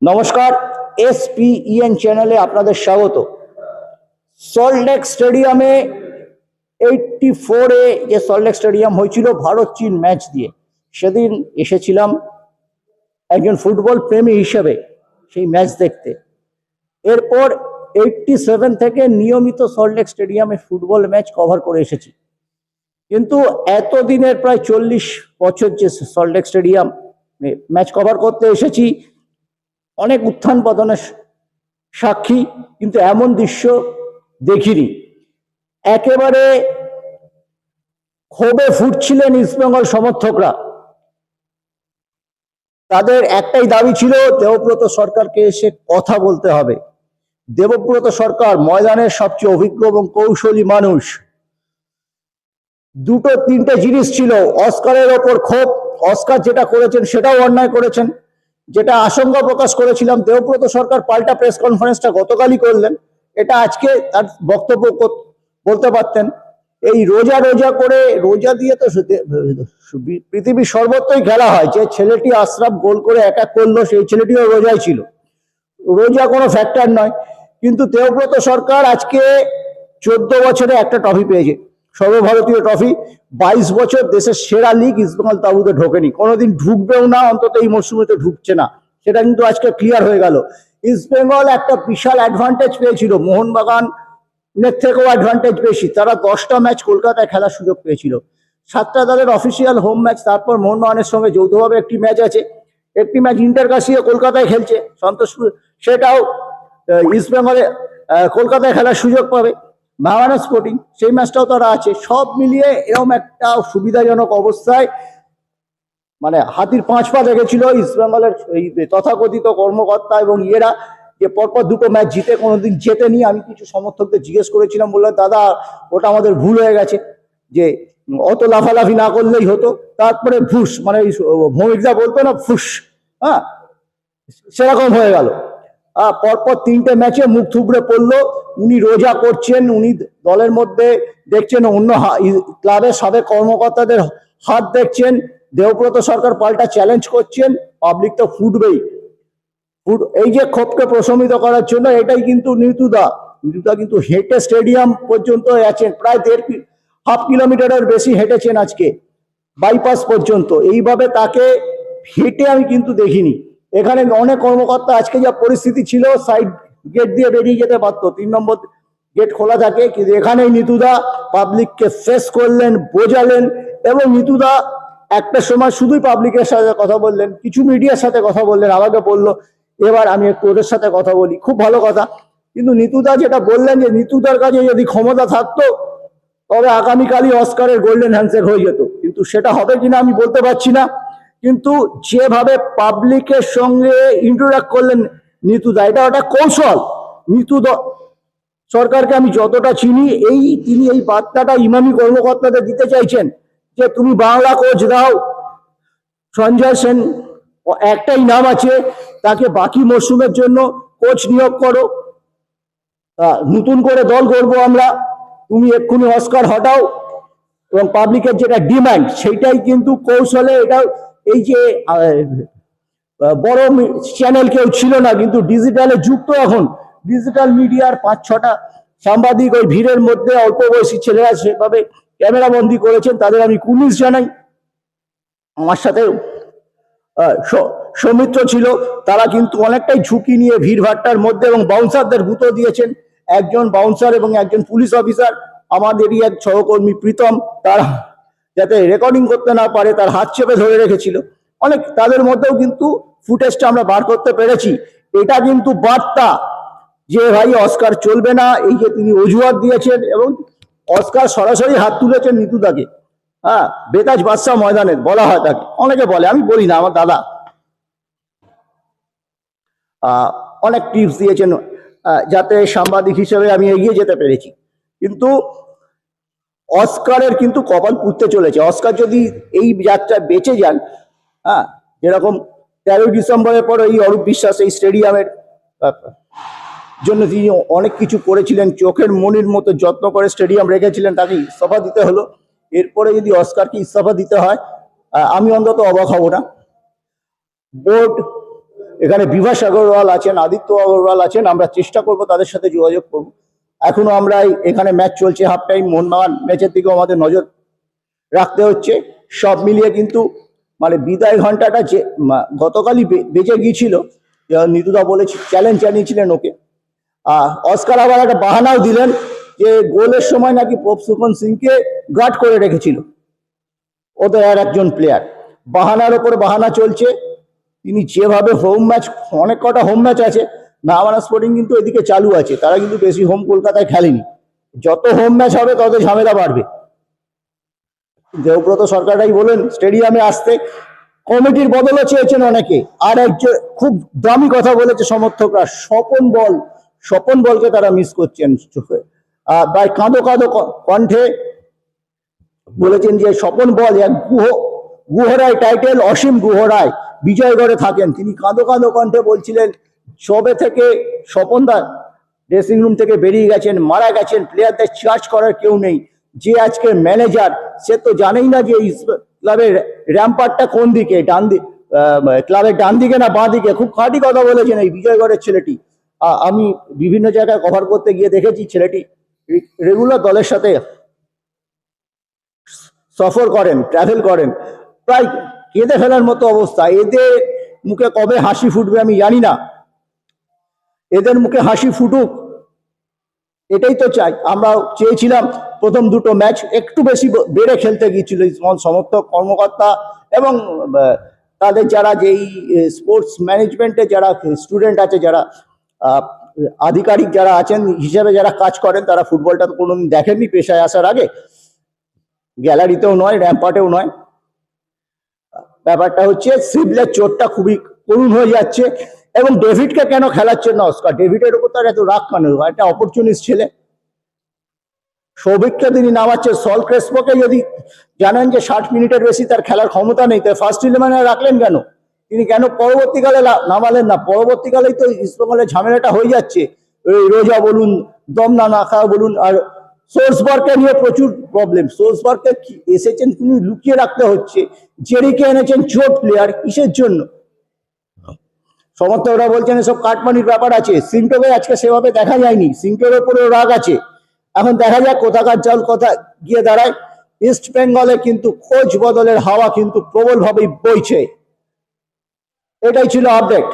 নমস্কার, এসপিইএন চ্যানেলে আপনাদের স্বাগত। সল্টলেক স্টেডিয়ামে 84-এ যে সল্টলেক স্টেডিয়াম হয়েছিল ভারত চীন ম্যাচ দিয়ে, সেদিন এসেছিলাম একজন ফুটবল প্রেমী হিসেবে সেই ম্যাচ দেখতে। এরপর 87 থেকে নিয়মিত সল্টলেক স্টেডিয়ামে ফুটবল ম্যাচ কভার করে এসেছি। কিন্তু এতদিনের প্রায় 40 বছর যে সল্টলেক স্টেডিয়াম ম্যাচ কভার করতে এসেছি, অনেক উত্থান পতনের সাক্ষী, কিন্তু এমন দৃশ্য দেখিনি। একেবারে ক্ষোভে ফুটছিলেন ইস্টবেঙ্গল সমর্থকরা। তাদের একটাই দাবি ছিল, দেবব্রত সরকারকে এসে কথা বলতে হবে। দেবব্রত সরকার ময়দানের সবচেয়ে অভিজ্ঞ এবং কৌশলী মানুষ। দুটো তিনটে জিনিস ছিল, অস্কারের ওপর ক্ষোভ, অস্কার যেটা করেছেন সেটাও অন্যায় করেছেন। যেটা আশঙ্কা প্রকাশ করেছিলাম, দেবব্রত সরকার পাল্টা প্রেস কনফারেন্সটা গতকালই করলেন, এটা আজকে তার বক্তব্য বলতে পারতেন। এই রোজা রোজা করে, রোজা দিয়ে তো পৃথিবীর সর্বত্রই খেলা হয়। যে ছেলেটি আশরাফ গোল করে এক করলো, সেই ছেলেটিও রোজাই ছিল। রোজা কোনো ফ্যাক্টর নয়। কিন্তু দেবব্রত সরকার আজকে 14 বছরে একটা ট্রফি পেয়েছে, সর্বভারতীয় ট্রফি। 22 বছর দেশের সেরা লিগ ইস্টবেঙ্গল তাবুতে ঢোকেনি, কোনোদিন ঢুকবেও না, অন্তত এই মরশুমে তো ঢুকছে না। সেটা কিন্তু আজকে ক্লিয়ার হয়ে গেল। ইস্টবেঙ্গল একটা বিশাল অ্যাডভান্টেজ পেয়েছিল, মোহনবাগানের থেকেও অ্যাডভান্টেজ বেশি। তারা 10টা ম্যাচ কলকাতায় খেলার সুযোগ পেয়েছিল। 7টা দলের অফিসিয়াল হোম ম্যাচ, তারপর মোহনবাগানের সঙ্গে যৌথভাবে একটি ম্যাচ আছে। একটি ম্যাচ ইন্টারকাশিয়ে কলকাতায় খেলছে সন্তোষপুর, সেটাও ইস্টবেঙ্গলে কলকাতায় খেলার সুযোগ পাবে। ভাবানা স্পোর্টিং, সেই ম্যাচটাও তারা আছে। সব মিলিয়ে এরকম একটা সুবিধাজনক অবস্থায়, মানে হাতির 5 পা দেখেছিল ইস্টবেঙ্গলের এই তথাকথিত কর্মকর্তা এবং ইয়েরা, যে পরপর দুটো ম্যাচ জিতে কোনোদিন জেতেনি। আমি কিছু সমর্থকদের জিজ্ঞেস করেছিলাম, বললো দাদা ওটা আমাদের ভুল হয়ে গেছে, যে অত লাফালাফি না করলেই হতো। তারপরে ফুস, মানে ভৌমিকদা বলতো না ফুস, হ্যাঁ, সেরকম হয়ে গেল। পরপর 3টে ম্যাচে মুখ থুবড়ে পড়লো। উনি রোজা করছেন, উনি দলের মধ্যে দেখছেন অন্য ক্লাবের সাবেক কর্মকর্তাদের হাত দেখছেন। দেবব্রত সরকার পাল্টা চ্যালেঞ্জ করছেন, পাবলিক তো ফুটবেই। এই যে ক্ষোভকে প্রশমিত করার জন্য, এটাই কিন্তু নিতুদা কিন্তু হেঁটে স্টেডিয়াম পর্যন্ত আছেন, প্রায় 1.5 কিলোমিটারের বেশি হেঁটেছেন আজকে বাইপাস পর্যন্ত। এইভাবে তাকে হেঁটে আমি কিন্তু দেখিনি। এখানে অনেক কর্মকর্তা, আজকে যা পরিস্থিতি ছিল, সাইড গেট দিয়ে বেরিয়ে যেতে পারতো, 3 নম্বর গেট খোলা থাকে, কিন্তু এখানেই নিতুদা পাবলিককে ফেস করলেন, বোঝালেন। এবং নিতুদা একটা সময় শুধুই পাবলিকের সাথে কথা বললেন, কিছু মিডিয়ার সাথে কথা বললেন, আমাকে বললো এবার আমি একটু ওদের সাথে কথা বলি। খুব ভালো কথা। কিন্তু নিতুদা যেটা বললেন, যে নিতুদার কাছে যদি ক্ষমতা থাকতো তবে আগামীকালই অস্কারের গোল্ডেন হ্যান্ডশেক হয়ে যেত, কিন্তু সেটা হবে কিনা আমি বলতে পারছি না। কিন্তু যেভাবে পাবলিকের সঙ্গে ইন্টারঅ্যাক্ট করলেন নিতুদা, এটা ওটা কৌশল। নিতুদা সরকারকে আমি যতটা চিনি, তিনি এই বার্তাটা ইমামি কর্মকর্তাদের দিতে চাইছেন, যে তুমি বাংলা কোচ দাও, সঞ্জয় সেন একটাই নাম আছে, তাকে বাকি মরশুমের জন্য কোচ নিয়োগ করো, নতুন করে দল গড়বো আমরা, তুমি এক্ষুনি অস্কার হটাও। এবং পাবলিকের যেটা ডিমান্ড, সেইটাই কিন্তু কৌশলে। এটা এই যে বড় চ্যানেল কেউ ছিল না, কিন্তু ডিজিটালে যুক্ত এখন, ডিজিটাল মিডিয়ার 5-6টা সাংবাদিক ওই ভিড়ের মধ্যে, অল্প বয়সী ছেলেরা সেভাবে ক্যামেরা বন্দি করেছেন, তাদের আমি কুর্নিশ জানাই। আমার সাথে সৌমিত্র ছিল, তারা কিন্তু অনেকটাই ঝুঁকি নিয়ে ভিড়ভাট্টার মধ্যে, এবং বাউন্সারদের গুঁতো দিয়েছেন। একজন বাউন্সার এবং একজন পুলিশ অফিসার, আমাদেরই এক সহকর্মী প্রীতম, তারা যাতে রেকর্ডিং করতে না পারে তার হাত চেপে ধরে রেখেছিল। অনেক, তাদের মধ্যেও কিন্তু ফুটেজটা আমরা বার করতে পেরেছি। এটা কিন্তু বার্তা যে ভাই অস্কার চলবে না, এই যে তিনি অজুহাত দিয়েছেন। এবং অস্কার সরাসরি হাত তুলেছেন নিতুদাকে, হ্যাঁ, বেতাজ বাদশাহ ময়দানে বলা হয় তাকে, অনেকে বলে, আমি বলি না, আমার দাদা অনেক টিপস দিয়েছেন যাতে সাংবাদিক হিসেবে আমি এগিয়ে যেতে পেরেছি। কিন্তু অস্কারের কিন্তু কপাল পুড়তে চলেছে। অস্কার যদি এই যাত্রায় বেঁচে যান, হ্যাঁ, যেরকম 13 ডিসেম্বরের পর এই অরূপ বিশ্বাস এই স্টেডিয়ামের জন্য তিনি অনেক কিছু করেছিলেন, চোখের মনির মতো যত্ন করে স্টেডিয়াম রেখেছিলেন, তাকে ইস্তফা দিতে হলো। এরপরে যদি অস্কারকে ইস্তফা দিতে হয়, আমি অন্তত অবাক হব না। বোর্ড এখানে বিভাস আগরওয়াল আছেন, আদিত্য আগরওয়াল আছেন, আমরা চেষ্টা করব তাদের সাথে যোগাযোগ করব। এখনো আমরা এখানে ম্যাচ চলছে, হাফ টাইম, মোহনবাগান ম্যাচের দিকেও আমাদের নজর রাখতে হচ্ছে। সব মিলিয়ে কিন্তু মানে বিদায় ঘন্টাটা যে গতকালই বেজে গিয়েছিল, নিতুদা বলেছি, চ্যালেঞ্জ জানিয়েছিলেন ওকে। অস্কার আবার একটা বাহানাও দিলেন যে গোলের সময় নাকি প্রভসুখন সিংকে গার্ড করে রেখেছিল ওদের আর একজন প্লেয়ার। বাহানার ওপর বাহানা চলছে। তিনি যেভাবে হোম ম্যাচ, অনেক কটা হোম ম্যাচ আছে, নাওয়ানা স্পোর্টিং কিন্তু এদিকে চালু আছে, তারা কিন্তু বেশি হোম কলকাতায় খেলেনি। যত হোম ম্যাচ হবে তত ঝামেলা বাড়বে। দেবব্রত সরকারটাই বলেন স্টেডিয়ামে আসতে, কমিটির বদলও চেয়েছেন অনেকে। আর একজন খুব দামি কথা বলেছে সমর্থকরা, স্বপন বলকে তারা মিস করছেন। প্রায় কাঁদো কাঁদো কণ্ঠে বলেছেন যে স্বপন বল এক গুহরায় টাইটেল, অসীম গুহরায় বিজয়গড়ে থাকেন। তিনি কাঁদো কাঁদো কণ্ঠে বলছিলেন সবে থেকে স্বপনদা ড্রেসিং রুম থেকে বেরিয়ে গেছেন, মারা গেছেন, প্লেয়ারদের চার্জ করার কেউ নেই। যে আজকে ম্যানেজার, সে তো জানেই না যে ক্লাবের র্যাম্পারটা কোন দিকে, ক্লাবের ডান দিকে না বাঁ দিকে। খুব খাঁটি কথা বলেছেন এই বিজয়গড়ের ছেলেটি। আমি বিভিন্ন জায়গায় কভার করতে গিয়ে দেখেছি ছেলেটি রেগুলার দলের সাথে সফর করেন, ট্রাভেল করেন। প্রায় কেঁদে ফেলার মতো অবস্থা। এদের মুখে কবে হাসি ফুটবে আমি জানি না, এদের মুখে হাসি ফুটুক, এটাই তো চাই। আমরা চেয়েছিলাম প্রথম দুটো ম্যাচ একটু বেশি বেড়ে খেলতে গিয়েছিল সমর্থক, কর্মকর্তা এবং তাদের যারা যেই স্পোর্টস ম্যানেজমেন্টে যারা স্টুডেন্ট আছে, যারা আধিকারিক যারা আছেন হিসেবে যারা কাজ করেন, তারা ফুটবলটা তো কোনোদিন দেখেননি পেশায় আসার আগে, গ্যালারিতেও নয়, র্যাম্পার্টেও নয়। ব্যাপারটা হচ্ছে সিবলের চোটটা খুবই করুণ হয়ে যাচ্ছে। এবং ডেভিডকে কেন খেলাচ্ছেন না অস্কার? ডেভিডের উপর তার এত রাগ কেন? একটা অপরচুনিস্ট ছেলে। সৌভিককে তিনি নামাচ্ছেন, সল ক্রেসপোকে যদি জানেন যে 60 মিনিটের বেশি তার খেলার ক্ষমতা নেই, তাই ফার্স্ট ইলেভেনে রাখলেন কেন? তিনি কেন পরবর্তীকালে নামালেন না? পরবর্তীকালেই তো ইস্টবেঙ্গলের ঝামেলাটা হয়ে যাচ্ছে। রোজা বলুন, দম না রাখা বলুন, আর সোর্সবার্গকে নিয়ে প্রচুর প্রবলেম। সোর্সবার্গকে এসেছেন তিনি লুকিয়ে রাখতে হচ্ছে। জেরিকে এনেছেন চোট প্লেয়ার, কিসের জন্য? সমর্থকরা বলছেন এসব কাটমানির ব্যাপার আছে। সিংটোকে আজকে সেভাবে দেখা যায়নি, সিংটোর ওপরেও রাগ আছে। এখন দেখা যাক কোথাকার জল কথা গিয়ে দাঁড়ায়। ইস্ট বেঙ্গলে কিন্তু কোচ বদলের হাওয়া কিন্তু প্রবলভাবেই বইছে। এটাই ছিল আপডেট।